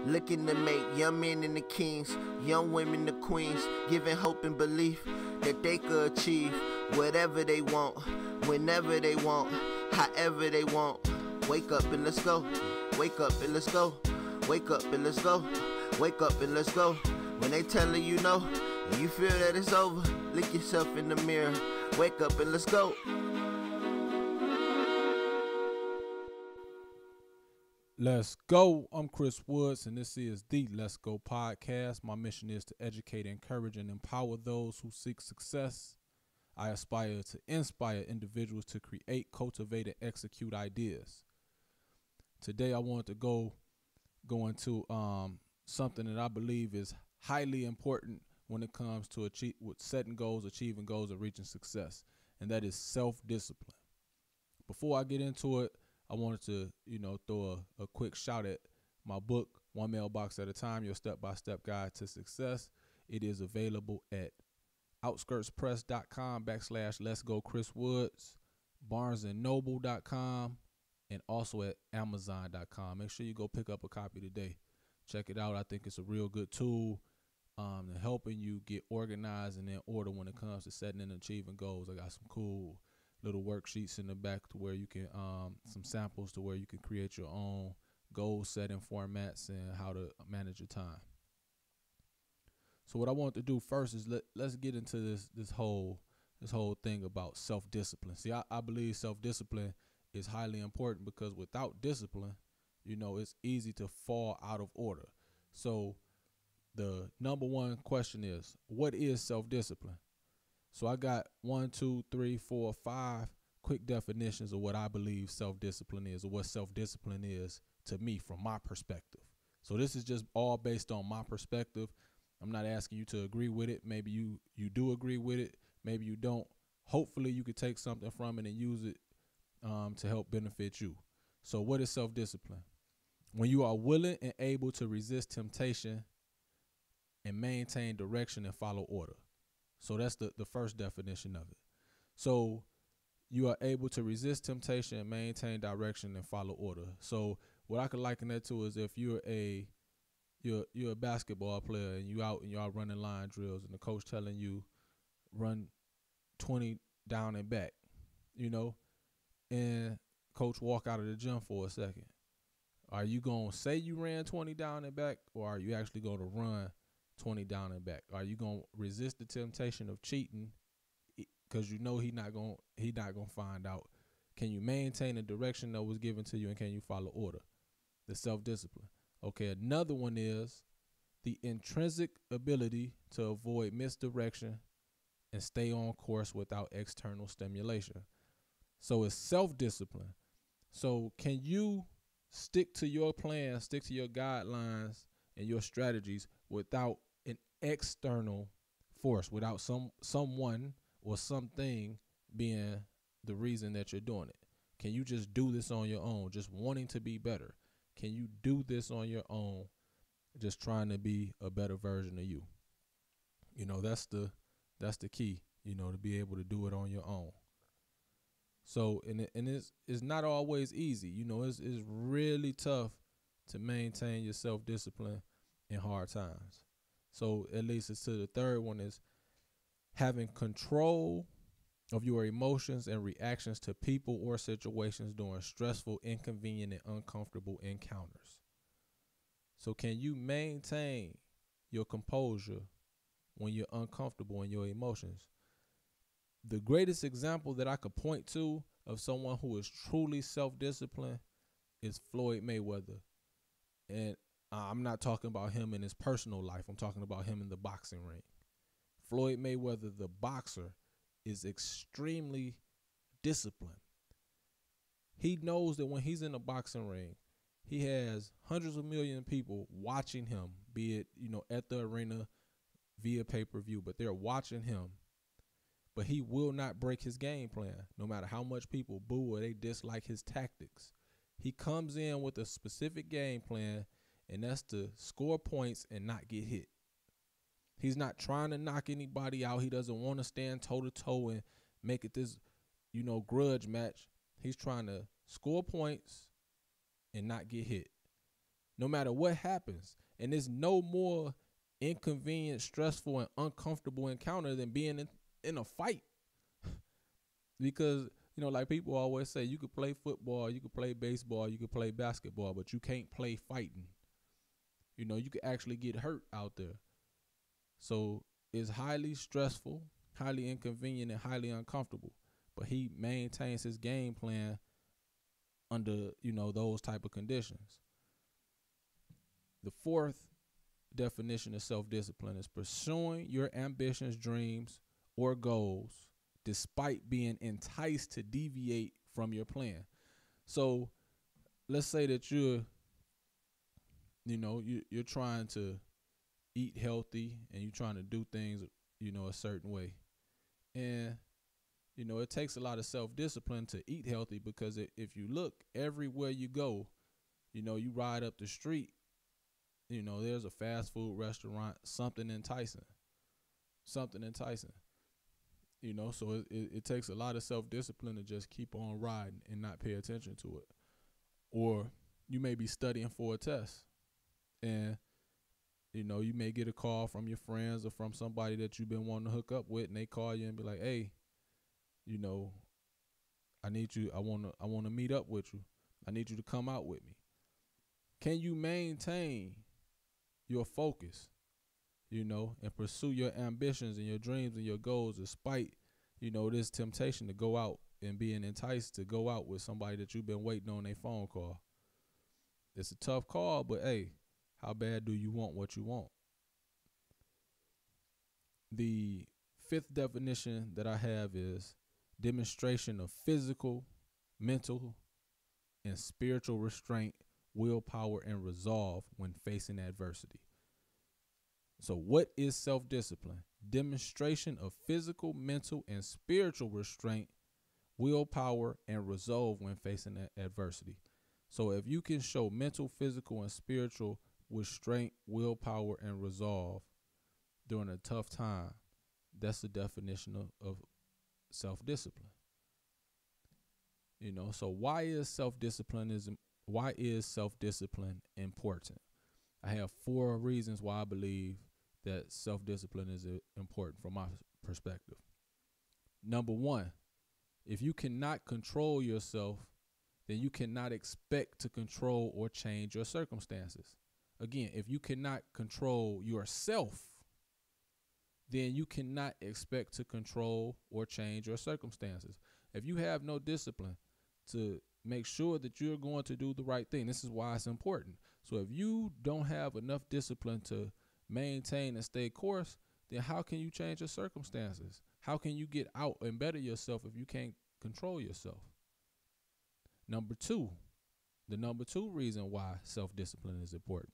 looking to make young men into kings, young women to queens, giving hope and belief that they could achieve whatever they want, whenever they want, however they want. Wake up and let's go. Wake up and let's go. Wake up and let's go. Wake up and let's go. When they telling you no, and you feel that it's over, look yourself in the mirror. Wake up and let's go. Let's go. I'm Chris Woods, and this is the Let's Go podcast. My mission is to educate, encourage, and empower those who seek success. I aspire to inspire individuals to create, cultivate, and execute ideas. Today, I want to go into something that I believe is highly important when it comes to setting goals, achieving goals, and reaching success, and that is self-discipline. Before I get into it, I wanted to, throw a quick shout at my book, One Mailbox at a Time, Your Step-by-Step Guide to Success. It is available at outskirtspress.com/LetsGoChrisWoods, barnesandnoble.com, and also at amazon.com. Make sure you go pick up a copy today. Check it out. I think it's a real good tool in helping you get organized and in order when it comes to setting and achieving goals. I got some cool little worksheets in the back to where you can, some samples to where you can create your own goal setting formats and how to manage your time. So what I want to do first is let's get into this whole thing about self-discipline. See, I believe self-discipline is highly important because without discipline, it's easy to fall out of order. So the number one question is, what is self-discipline? So I got 1, 2, 3, 4, 5 quick definitions of what I believe self-discipline is, or what self-discipline is to me from my perspective. So this is just all based on my perspective. I'm not asking you to agree with it. Maybe you do agree with it. Maybe you don't. Hopefully you could take something from it and use it to help benefit you. So what is self-discipline? When you are willing and able to resist temptation and maintain direction and follow order. So that's the first definition of it. So you are able to resist temptation and maintain direction and follow order. So what I could liken that to is if you're a basketball player and y'all running line drills and the coach telling you run 20 down and back, and coach walk out of the gym for a second. Are you going to say you ran 20 down and back, or are you actually going to run 20 down and back? Are you going to resist the temptation of cheating because he not going to find out? Can you maintain the direction that was given to you, and can you follow order? The self-discipline. Okay, another one is the intrinsic ability to avoid misdirection and stay on course without external stimulation. So it's self-discipline. So can you stick to your plan, stick to your guidelines and your strategies without an external force, without someone or something being the reason that you're doing it? Can you just do this on your own, just wanting to be better? Can you do this on your own, just trying to be a better version of you? That's the key, to be able to do it on your own. So, and it's not always easy. It's really tough to maintain your self-discipline in hard times. So at least it's to the third one is having control of your emotions and reactions to people or situations during stressful, inconvenient, and uncomfortable encounters. So can you maintain your composure when you're uncomfortable in your emotions? The greatest example that I could point to of someone who is truly self-disciplined is Floyd Mayweather. And I'm not talking about him in his personal life. I'm talking about him in the boxing ring. Floyd Mayweather, the boxer, is extremely disciplined. He knows that when he's in a boxing ring, he has hundreds of millions of people watching him, be it, at the arena via pay-per-view, but they're watching him. But he will not break his game plan, no matter how much people boo or they dislike his tactics. He comes in with a specific game plan, and that's to score points and not get hit. He's not trying to knock anybody out. He doesn't want to stand toe-to-toe and make it this, grudge match. He's trying to score points and not get hit. no matter what happens. And there's no more inconvenient, stressful, and uncomfortable encounter than being in a fight. Because, like people always say, you could play football, you could play baseball, you could play basketball, but you can't play fighting. You could actually get hurt out there. So it's highly stressful, highly inconvenient, and highly uncomfortable. But he maintains his game plan under, those type of conditions. The fourth definition of self-discipline is pursuing your ambitions, dreams, or goals despite being enticed to deviate from your plan. So let's say that you're trying to eat healthy and you're trying to do things, a certain way. And, it takes a lot of self-discipline to eat healthy, because if you look everywhere you go, you ride up the street, there's a fast food restaurant, something enticing. So it takes a lot of self-discipline to just keep on riding and not pay attention to it. Or you may be studying for a test, and you may get a call from your friends or from somebody that you've been wanting to hook up with, and they call you and be like, hey, I need you. I want to meet up with you. I need you to come out with me. Can you maintain your focus, and pursue your ambitions and your dreams and your goals despite, this temptation to go out and being enticed to go out with somebody that you've been waiting on a phone call? It's a tough call, but hey, how bad do you want what you want? The fifth definition that I have is demonstration of physical, mental, and spiritual restraint, willpower, and resolve when facing adversity. So what is self-discipline? Demonstration of physical, mental, and spiritual restraint, willpower, and resolve when facing adversity. So if you can show mental, physical, and spiritual restraint, willpower, and resolve during a tough time, that's the definition of self-discipline. So why is self-discipline important? I have 4 reasons why I believe that self-discipline is important from my perspective. Number 1, if you cannot control yourself, then you cannot expect to control or change your circumstances. Again, if you cannot control yourself, then you cannot expect to control or change your circumstances. If you have no discipline to make sure that you're going to do the right thing, this is why it's important. So if you don't have enough discipline to maintain and stay course, then how can you change your circumstances? How can you get out and better yourself if you can't control yourself? Number 2, the number 2 reason why self-discipline is important.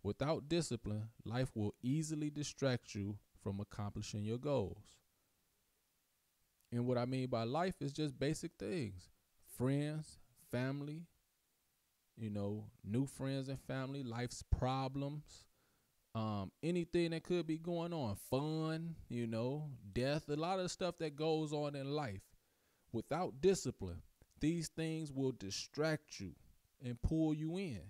Without discipline, life will easily distract you from accomplishing your goals. And what I mean by life is just basic things. Friends, family, new friends and family, life's problems, anything that could be going on, fun, death, a lot of stuff that goes on in life. Without discipline, these things will distract you and pull you in,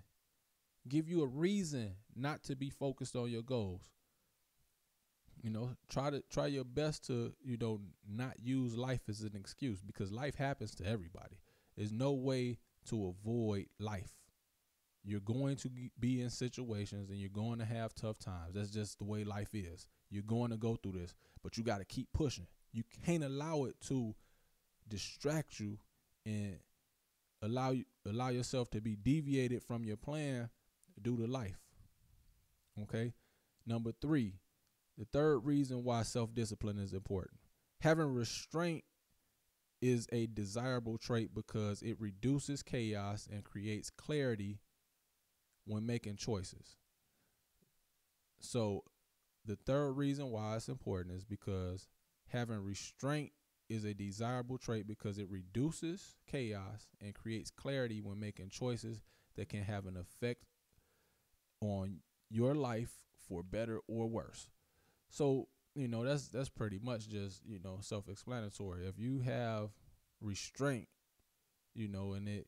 give you a reason not to be focused on your goals. Try your best to, not use life as an excuse, because life happens to everybody. There's no way to avoid life. You're going to be in situations and you're going to have tough times. That's just the way life is. You're going to go through this, but you got to keep pushing. You can't allow it to distract you and allow yourself to be deviated from your plan due to life. Okay? Number 3, the third reason why self-discipline is important. Having restraint is a desirable trait because it reduces chaos and creates clarity when making choices. So the third reason why it's important is because having restraint is a desirable trait because it reduces chaos and creates clarity when making choices that can have an effect on your life for better or worse. So, that's pretty much just, self-explanatory. If you have restraint, and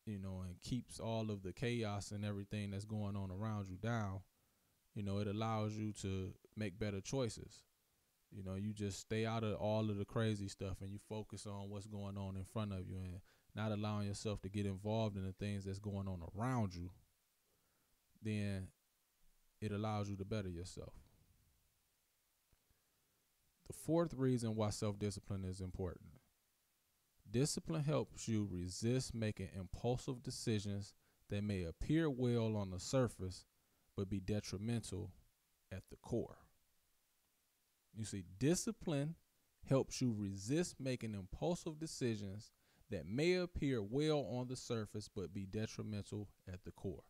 and keeps all of the chaos and everything that's going on around you down, it allows you to make better choices. You just stay out of all of the crazy stuff and you focus on what's going on in front of you and not allowing yourself to get involved in the things that's going on around you. Then it allows you to better yourself. The fourth reason why self-discipline is important. Discipline helps you resist making impulsive decisions that may appear well on the surface but be detrimental at the core. You see, discipline helps you resist making impulsive decisions that may appear well on the surface but be detrimental at the core.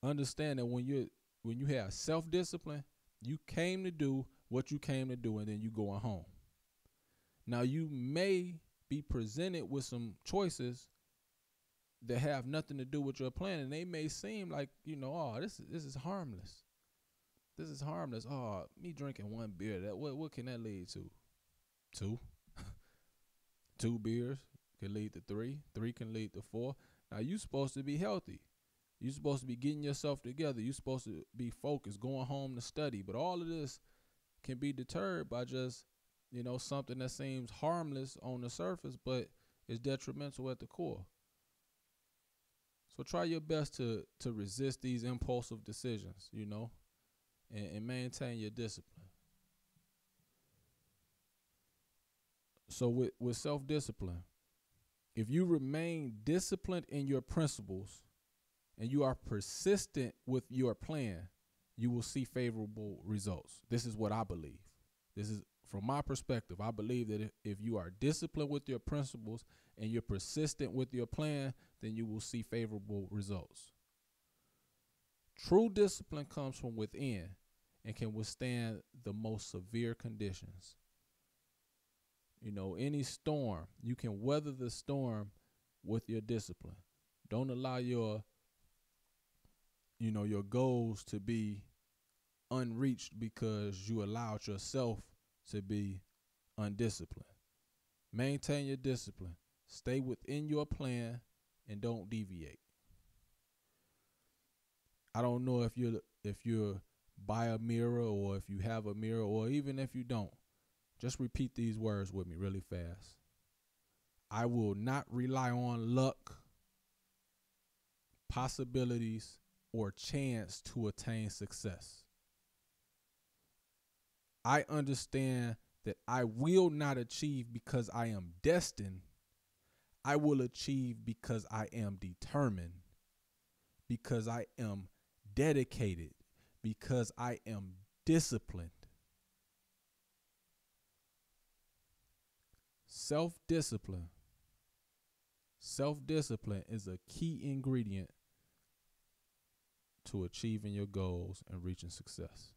Understand that when you have self-discipline, you came to do what you came to do, and then you going home. Now, you may be presented with some choices that have nothing to do with your plan, and they may seem like, this is harmless. This is harmless. Oh, me drinking one beer, what can that lead to? 2. 2 beers can lead to 3. 3 can lead to 4. Now, you're supposed to be healthy. You're supposed to be getting yourself together. You're supposed to be focused, going home to study. But all of this can be deterred by just, something that seems harmless on the surface, but is detrimental at the core. So try your best to resist these impulsive decisions, and maintain your discipline. So with self-discipline, if you remain disciplined in your principles and you are persistent with your plan, you will see favorable results. This is what I believe. This is from my perspective. I believe that if you are disciplined with your principles and you're persistent with your plan, then you will see favorable results. True discipline comes from within and can withstand the most severe conditions. Any storm, you can weather the storm with your discipline. Don't allow your goals to be unreached because you allowed yourself to be undisciplined. Maintain your discipline. Stay within your plan and don't deviate. I don't know if you're by a mirror or if you have a mirror, or even if you don't. Just repeat these words with me really fast. I will not rely on luck, possibilities, or chance to attain success. I understand that I will not achieve because I am destined. I will achieve because I am determined, because I am dedicated, because I am disciplined. Self-discipline is a key ingredient to achieving your goals and reaching success.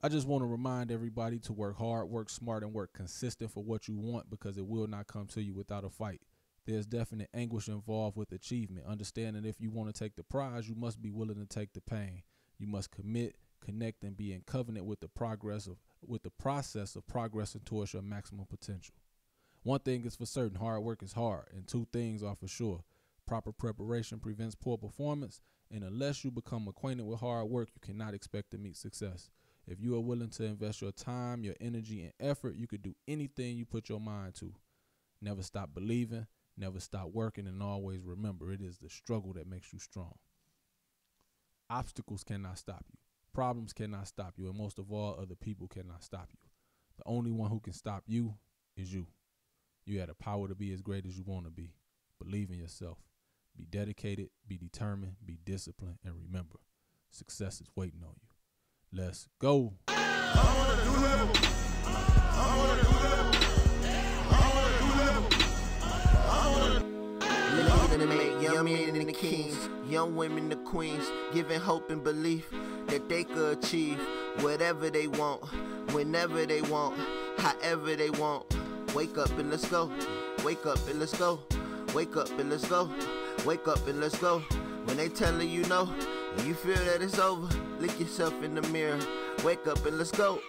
I just want to remind everybody to work hard, work smart, and work consistent for what you want, because it will not come to you without a fight. There's definite anguish involved with achievement. Understand that if you want to take the prize, you must be willing to take the pain. You must commit, connect, and be in covenant with the process of progressing towards your maximum potential. One thing is for certain: hard work is hard, and 2 things are for sure. Proper preparation prevents poor performance, and unless you become acquainted with hard work, you cannot expect to meet success. If you are willing to invest your time, your energy, and effort, you could do anything you put your mind to. Never stop believing, never stop working, and always remember, it is the struggle that makes you strong. Obstacles cannot stop you. Problems cannot stop you, and most of all, other people cannot stop you. The only one who can stop you is you. You have the power to be as great as you want to be. Believe in yourself. Be dedicated, be determined, be disciplined, and remember, success is waiting on you. Let's go. Living to make young men the kings, young women the queens, giving hope and belief that they could achieve whatever they want, whenever they want, however they want. Wake up and let's go. Wake up and let's go. Wake up and let's go. Wake up and let's go. When they telling you no, and you feel that it's over, look yourself in the mirror. Wake up and let's go.